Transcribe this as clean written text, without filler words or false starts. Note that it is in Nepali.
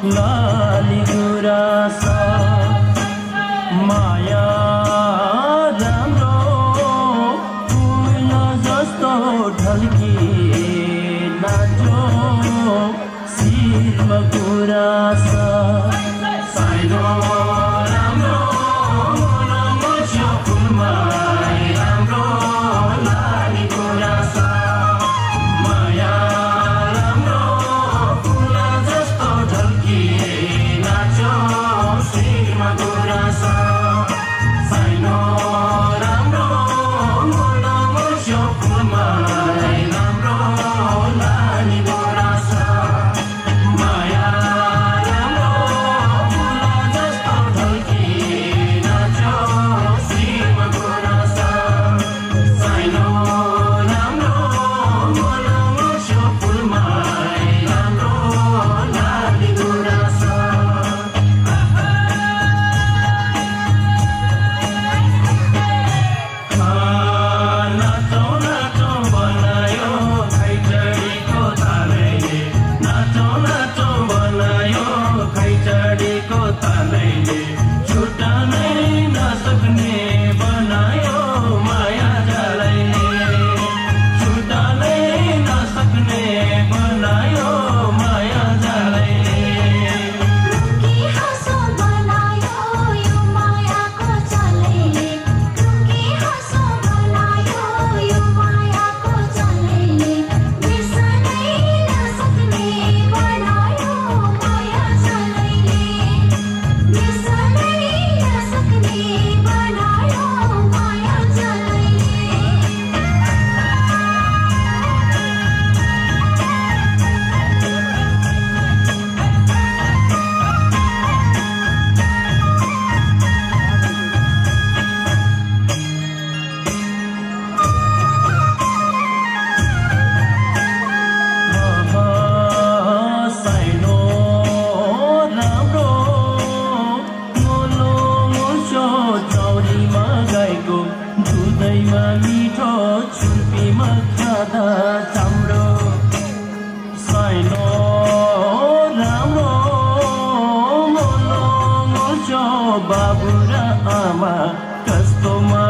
लाली गुराँस माया राम्रो फुल जस्तो ढल्की नाचो शिरमा गुराँस साइनो राम्रो मनमोज्यो फुलमा राम्रो लाली गुराँस माया राम्रो फुल जस्तो ढल्की नाचो शिरमा गुराँस साइनो राम्रो मनमोज्यो फुलमा राम्रो लाली गुराँस माया राम्रो फुल जस्तो ढल्की नाचो शिरमा गुराँस साइनो राम्रो मनमोज्यो फुलमा राम्रो लाली गुराँस नाचौ नाचौ बनायो खैचडीको तालैले नाचौ नाचौ बनायो खैचडीको तालैले छुटानै नसक्ने बनायो माया जालैले छुटानै नसक्ने बनायो माया जालैले रुकी हाँसो बनायो यो मायाको चालैले रुकी हाँसो बनायो यो मायाको चालैले बिर्सनै नसक्ने बनायो माया चालैले बिर्सनै नसक्ने बनायो माया चालैले साइनो राम्रो मोलो मोर्चो चौरीमा गाईको दुधैमा मिठो छुर्पीमा खाँदा चाम्रो साइनो राम्रो मोलो मोर्चो बाबु र आमा कस्तोमा